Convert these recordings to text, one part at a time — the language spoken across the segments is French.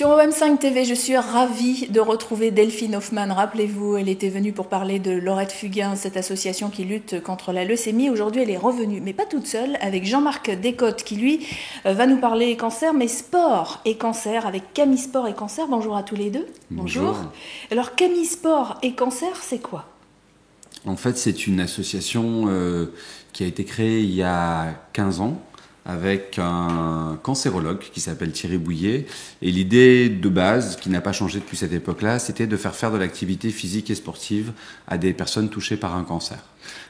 Sur OM5 TV, je suis ravie de retrouver Delphine Hoffmann. Rappelez-vous, elle était venue pour parler de Laurette Fugain, cette association qui lutte contre la leucémie. Aujourd'hui, elle est revenue, mais pas toute seule, avec Jean-Marc Descotes qui, lui, va nous parler cancer, mais sport et cancer, avec Camille Sport et Cancer. Bonjour à tous les deux. Bonjour. Alors, Camille Sport et Cancer, c'est quoi ? En fait, c'est une association qui a été créée il y a 15 ans avec un cancérologue qui s'appelle Thierry Bouillet. Et l'idée de base, qui n'a pas changé depuis cette époque-là, c'était de faire de l'activité physique et sportive à des personnes touchées par un cancer.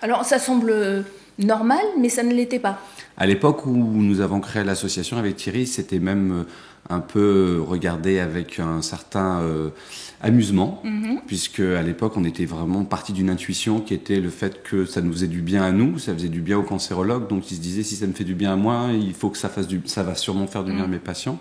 Alors, ça semble normal, mais ça ne l'était pas. À l'époque où nous avons créé l'association avec Thierry, c'était même un peu regardé avec un certain amusement, puisque à l'époque on était vraiment parti d'une intuition qui était le fait que ça nous faisait du bien à nous, ça faisait du bien aux cancérologues, donc ils se disaient si ça me fait du bien à moi, il faut que ça va sûrement faire du bien à mes patients.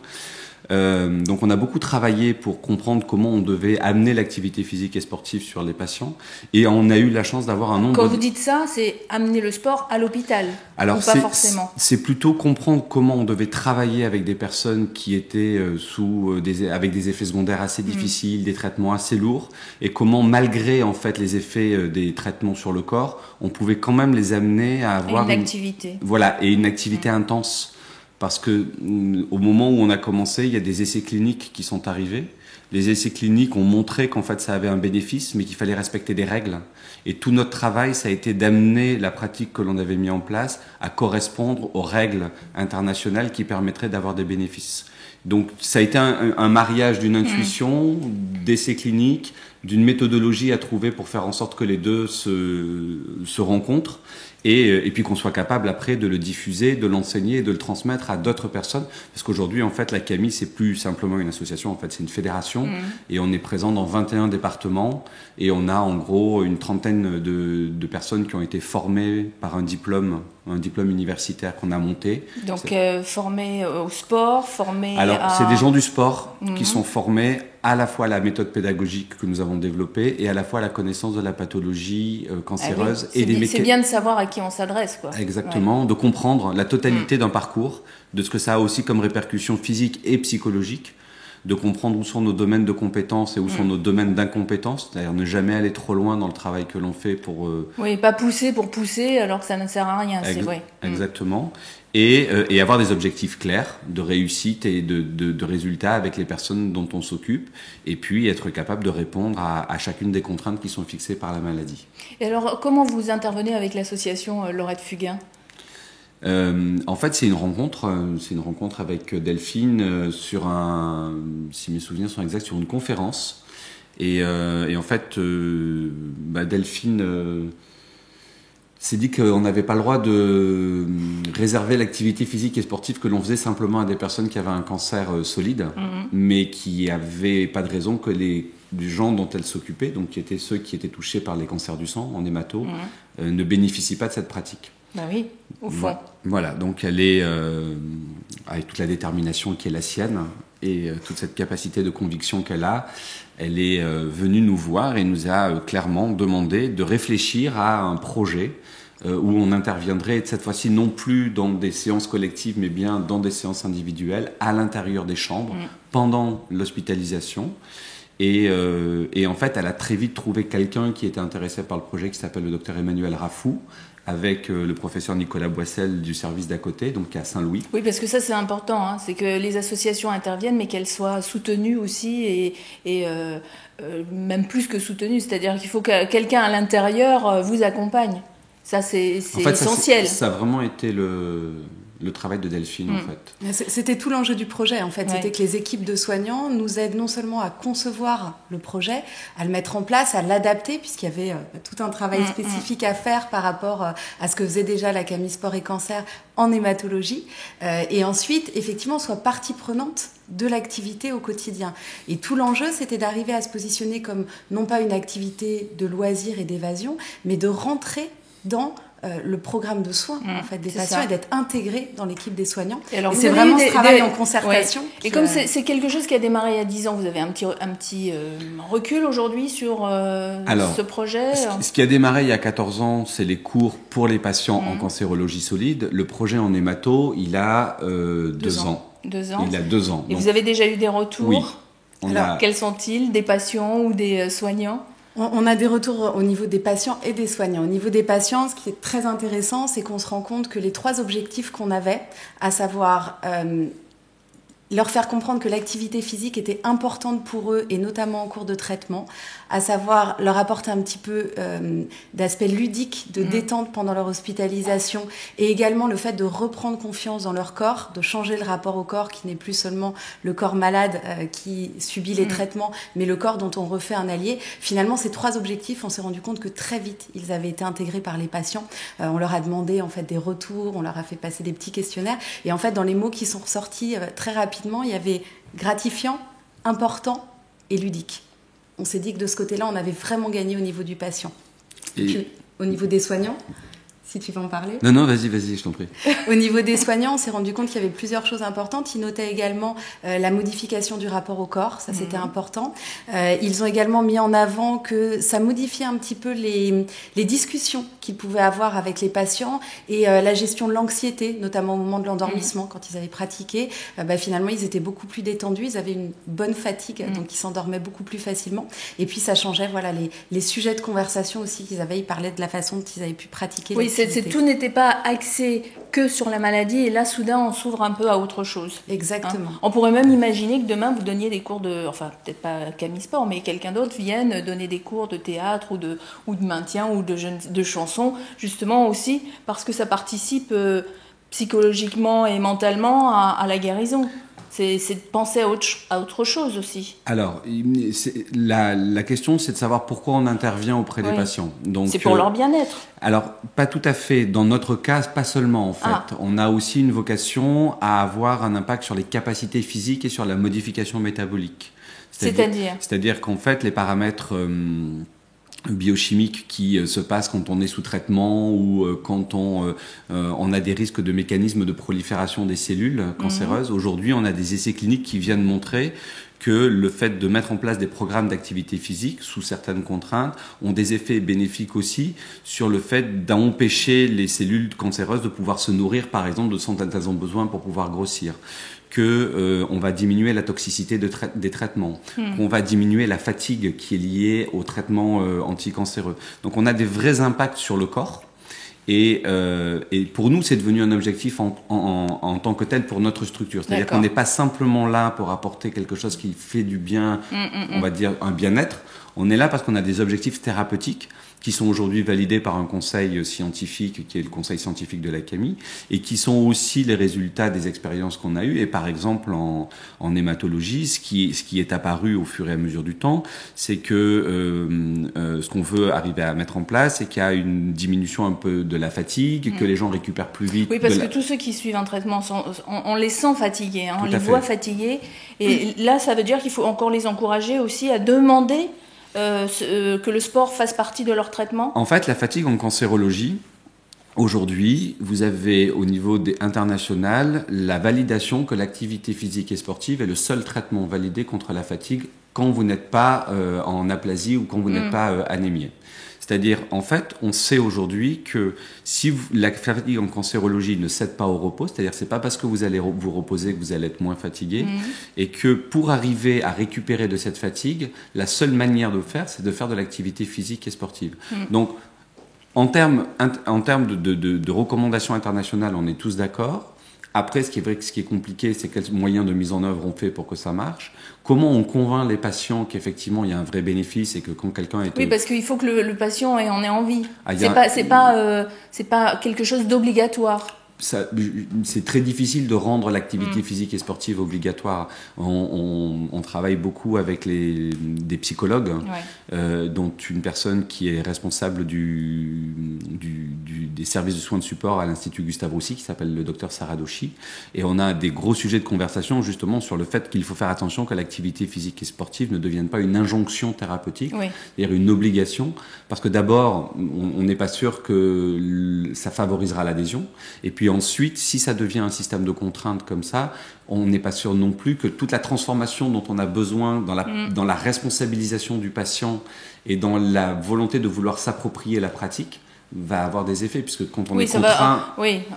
Donc on a beaucoup travaillé pour comprendre comment on devait amener l'activité physique et sportive sur les patients, et on a eu la chance d'avoir un nombre... Quand vous dites ça, c'est amener le sport à l'hôpital. Alors, ou pas forcément. C'est plutôt comprendre comment on devait travailler avec des personnes qui étaient avec des effets secondaires assez difficiles, des traitements assez lourds, et comment, malgré en fait les effets des traitements sur le corps, on pouvait quand même les amener à avoir une activité. Voilà, et une activité intense. Parce que au moment où on a commencé, il y a des essais cliniques qui sont arrivés. Les essais cliniques ont montré qu'en fait ça avait un bénéfice, mais qu'il fallait respecter des règles. Et tout notre travail, ça a été d'amener la pratique que l'on avait mis en place à correspondre aux règles internationales qui permettraient d'avoir des bénéfices. Donc ça a été un mariage d'une intuition, d'essais cliniques, d'une méthodologie à trouver pour faire en sorte que les deux se rencontrent. Et puis qu'on soit capable après de le diffuser, de l'enseigner et de le transmettre à d'autres personnes. Parce qu'aujourd'hui, en fait, la CAMI, c'est plus simplement une association, en fait, c'est une fédération. Et on est présent dans 21 départements. Et on a en gros une trentaine de personnes qui ont été formées par un diplôme universitaire qu'on a monté. Donc formés au sport, formés c'est des gens du sport qui sont formés à la fois à la méthode pédagogique que nous avons développée et à la fois à la connaissance de la pathologie cancéreuse. C'est bien de savoir à qui on s'adresse, quoi. Exactement, de comprendre la totalité d'un parcours, de ce que ça a aussi comme répercussions physiques et psychologiques, de comprendre où sont nos domaines de compétences et où sont nos domaines d'incompétences, c'est-à-dire ne jamais aller trop loin dans le travail que l'on fait pour... Oui, pas pousser pour pousser alors que ça ne sert à rien, c'est vrai. Exactement. Et avoir des objectifs clairs de réussite et de résultats avec les personnes dont on s'occupe, et puis être capable de répondre à chacune des contraintes qui sont fixées par la maladie. Et alors, comment vous intervenez avec l'association Laurette Fugain ? En fait, c'est une rencontre avec Delphine si mes souvenirs sont exacts, sur une conférence. Et en fait, Delphine s'est dit qu'on n'avait pas le droit de réserver l'activité physique et sportive que l'on faisait simplement à des personnes qui avaient un cancer solide, mais qui n'avaient pas de raison que les gens dont elle s'occupait, donc qui étaient ceux qui étaient touchés par les cancers du sang, en hémato, ne bénéficient pas de cette pratique. Ben oui, au fond. Voilà, donc elle est, avec toute la détermination qui est la sienne et toute cette capacité de conviction qu'elle a, elle est venue nous voir et nous a clairement demandé de réfléchir à un projet où on interviendrait cette fois-ci non plus dans des séances collectives, mais bien dans des séances individuelles, à l'intérieur des chambres, pendant l'hospitalisation. Et en fait, elle a très vite trouvé quelqu'un qui était intéressé par le projet, qui s'appelle le docteur Emmanuel Raffou, avec le professeur Nicolas Boissel du service d'à côté, donc à Saint-Louis. Oui, parce que ça c'est important, c'est que les associations interviennent, mais qu'elles soient soutenues aussi, et même plus que soutenues, c'est-à-dire qu'il faut que quelqu'un à l'intérieur vous accompagne. Ça c'est essentiel. Ça a vraiment été le travail de Delphine, en fait. C'était tout l'enjeu du projet, en fait. C'était que les équipes de soignants nous aident non seulement à concevoir le projet, à le mettre en place, à l'adapter, puisqu'il y avait tout un travail spécifique à faire par rapport à ce que faisait déjà la CAMI Sport et Cancer en hématologie, et ensuite, effectivement, soit partie prenante de l'activité au quotidien. Et tout l'enjeu, c'était d'arriver à se positionner comme non pas une activité de loisir et d'évasion, mais de rentrer dans le programme de soins en fait, des patients et d'être intégré dans l'équipe des soignants. Et c'est vraiment ce travail en concertation. Et comme c'est quelque chose qui a démarré il y a 10 ans, vous avez un petit recul aujourd'hui sur ce projet? Ce qui a démarré il y a 14 ans, c'est les cours pour les patients en cancérologie solide. Le projet en hémato, il a 2 ans. 2 ans. Il a 2 ans. Et donc, vous avez déjà eu des retours? Quels sont-ils, des patients ou des soignants ? On a des retours au niveau des patients et des soignants. Au niveau des patients, ce qui est très intéressant, c'est qu'on se rend compte que les 3 objectifs qu'on avait, à savoir leur faire comprendre que l'activité physique était importante pour eux, et notamment en cours de traitement, à savoir leur apporter un petit peu d'aspect ludique, de détente pendant leur hospitalisation, et également le fait de reprendre confiance dans leur corps, de changer le rapport au corps, qui n'est plus seulement le corps malade qui subit les traitements, mais le corps dont on refait un allié. Finalement, ces 3 objectifs, on s'est rendu compte que très vite, ils avaient été intégrés par les patients. On leur a demandé en fait des retours, on leur a fait passer des petits questionnaires, et en fait, dans les mots qui sont ressortis très rapidement, il y avait gratifiant, important et ludique. On s'est dit que de ce côté-là, on avait vraiment gagné au niveau du patient. Et puis, au niveau des soignants, si tu veux en parler. Non, vas-y, je t'en prie. Au niveau des soignants, on s'est rendu compte qu'il y avait plusieurs choses importantes. Ils notaient également la modification du rapport au corps, ça c'était important. Ils ont également mis en avant que ça modifiait un petit peu les discussions qu'ils pouvaient avoir avec les patients, et la gestion de l'anxiété, notamment au moment de l'endormissement, quand ils avaient pratiqué. Finalement, ils étaient beaucoup plus détendus, ils avaient une bonne fatigue, donc ils s'endormaient beaucoup plus facilement. Et puis ça changeait les sujets de conversation aussi qu'ils avaient. Ils parlaient de la façon dont ils avaient pu pratiquer. Oui, tout n'était pas axé que sur la maladie, et là, soudain, on s'ouvre un peu à autre chose. Exactement. On pourrait même imaginer que demain, vous donniez des cours peut-être pas Camille Sport, mais quelqu'un d'autre vienne donner des cours de théâtre ou de maintien ou de chansons, justement aussi, parce que ça participe psychologiquement et mentalement à la guérison. C'est de penser à autre chose aussi. Alors, la question, c'est de savoir pourquoi on intervient auprès des patients. Donc, c'est pour leur bien-être. Alors, pas tout à fait. Dans notre cas, pas seulement, en fait. On a aussi une vocation à avoir un impact sur les capacités physiques et sur la modification métabolique. C'est-à-dire qu'en fait, les paramètres biochimiques qui se passent quand on est sous traitement ou quand on a des risques de mécanismes de prolifération des cellules cancéreuses. Aujourd'hui, on a des essais cliniques qui viennent montrer que le fait de mettre en place des programmes d'activité physique sous certaines contraintes ont des effets bénéfiques aussi sur le fait d'empêcher les cellules cancéreuses de pouvoir se nourrir, par exemple, de ce dont elles ont besoin pour pouvoir grossir. On va diminuer la toxicité des traitements, qu'on va diminuer la fatigue qui est liée aux traitements anticancéreux. Donc on a des vrais impacts sur le corps, et pour nous c'est devenu un objectif en tant que tel pour notre structure. C'est-à-dire qu'on n'est pas simplement là pour apporter quelque chose qui fait du bien, on va dire un bien-être. On est là parce qu'on a des objectifs thérapeutiques qui sont aujourd'hui validés par un conseil scientifique, qui est le conseil scientifique de la CAMI, et qui sont aussi les résultats des expériences qu'on a eues. Et par exemple, en hématologie, ce qui est apparu au fur et à mesure du temps, c'est que ce qu'on veut arriver à mettre en place, c'est qu'il y a une diminution un peu de la fatigue, que les gens récupèrent plus vite. Oui, parce que tous ceux qui suivent un traitement, on les sent fatigués, on les voit fatigués. Et là, ça veut dire qu'il faut encore les encourager aussi à demander que le sport fasse partie de leur traitement. En fait, la fatigue en cancérologie, aujourd'hui, vous avez au niveau international la validation que l'activité physique et sportive est le seul traitement validé contre la fatigue quand vous n'êtes pas en aplasie ou quand vous n'êtes pas anémié. C'est-à-dire, en fait, on sait aujourd'hui que si la fatigue en cancérologie ne cède pas au repos, c'est-à-dire c'est pas parce que vous allez vous reposer que vous allez être moins fatigué, et que pour arriver à récupérer de cette fatigue, la seule manière de le faire, c'est de faire de l'activité physique et sportive. Donc, en termes de recommandations internationales, on est tous d'accord. Après, ce qui est compliqué, c'est quels moyens de mise en œuvre on fait pour que ça marche. Comment on convainc les patients qu'effectivement il y a un vrai bénéfice et que quand quelqu'un est... Oui, parce qu'il faut que le patient en ait envie. C'est pas quelque chose d'obligatoire. C'est très difficile de rendre l'activité physique et sportive obligatoire. On travaille beaucoup avec des psychologues, dont une personne qui est responsable des services de soins de support à l'Institut Gustave Roussy, qui s'appelle le docteur Saradoshi. Et on a des gros sujets de conversation justement sur le fait qu'il faut faire attention que l'activité physique et sportive ne devienne pas une injonction thérapeutique, c'est-à-dire une obligation, parce que d'abord, on n'est pas sûr que ça favorisera l'adhésion. Et puis ensuite, si ça devient un système de contraintes comme ça, on n'est pas sûr non plus que toute la transformation dont on a besoin dans la responsabilisation du patient et dans la volonté de vouloir s'approprier la pratique va avoir des effets, puisque quand on oui, est contraint...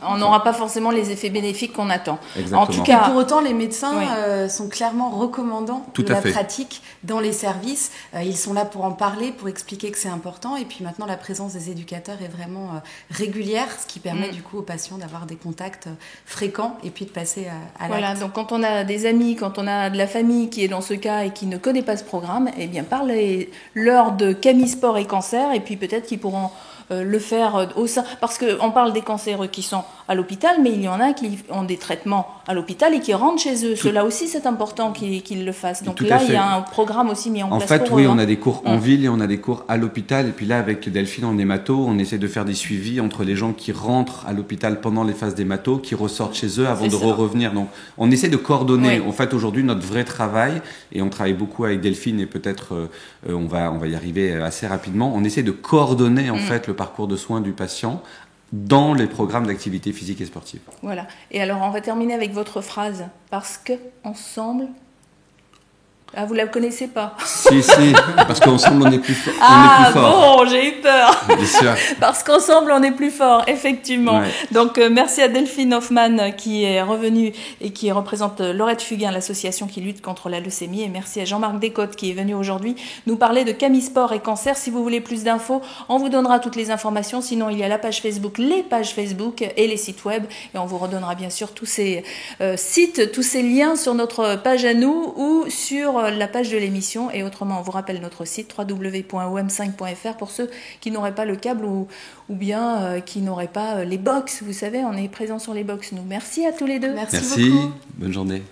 On n'aura pas forcément les effets bénéfiques qu'on attend. Exactement. En tout cas, pour autant, les médecins sont clairement recommandants de la pratique dans les services. Ils sont là pour en parler, pour expliquer que c'est important. Et puis maintenant, la présence des éducateurs est vraiment régulière, ce qui permet du coup aux patients d'avoir des contacts fréquents et puis de passer à l'acte. Voilà, donc quand on a des amis, quand on a de la famille qui est dans ce cas et qui ne connaît pas ce programme, eh bien parlez-leur de Camille Sport et Cancer, et puis peut-être qu'ils pourront le faire au sein, parce qu'on parle des cancéreux qui sont à l'hôpital, mais il y en a qui ont des traitements à l'hôpital et qui rentrent chez eux. Cela aussi, c'est important qu'ils le fassent. Donc là, il y a un programme aussi mis en place. En fait, oui, on a des cours en ville et on a des cours à l'hôpital. Et puis là, avec Delphine en hémato, on essaie de faire des suivis entre les gens qui rentrent à l'hôpital pendant les phases d'hémato, qui ressortent chez eux avant de revenir. Donc, on essaie de coordonner. En fait, aujourd'hui, notre vrai travail, et on travaille beaucoup avec Delphine et peut-être on va y arriver assez rapidement, on essaie de coordonner en fait le parcours de soins du patient dans les programmes d'activité physique et sportive. Voilà. Et alors, on va terminer avec votre phrase. Parce que ensemble... Ah, vous la connaissez pas? Si, parce qu'ensemble on est plus fort. Bon, j'ai eu peur. Bien sûr. Parce qu'ensemble on est plus fort, effectivement. Ouais. Donc merci à Delphine Hoffmann qui est revenue et qui représente Laurette Fugain, l'association qui lutte contre la leucémie. Et merci à Jean-Marc Descotes qui est venu aujourd'hui nous parler de Camille Sport et Cancer. Si vous voulez plus d'infos, on vous donnera toutes les informations. Sinon, il y a la page Facebook, les pages Facebook et les sites web. Et on vous redonnera bien sûr tous ces sites, tous ces liens sur notre page à nous ou sur la page de l'émission. Et autrement, on vous rappelle notre site www.om5.fr pour ceux qui n'auraient pas le câble ou bien qui n'auraient pas les box. Vous savez, on est présent sur les box, nous. Merci à tous les deux. Merci beaucoup. Bonne journée.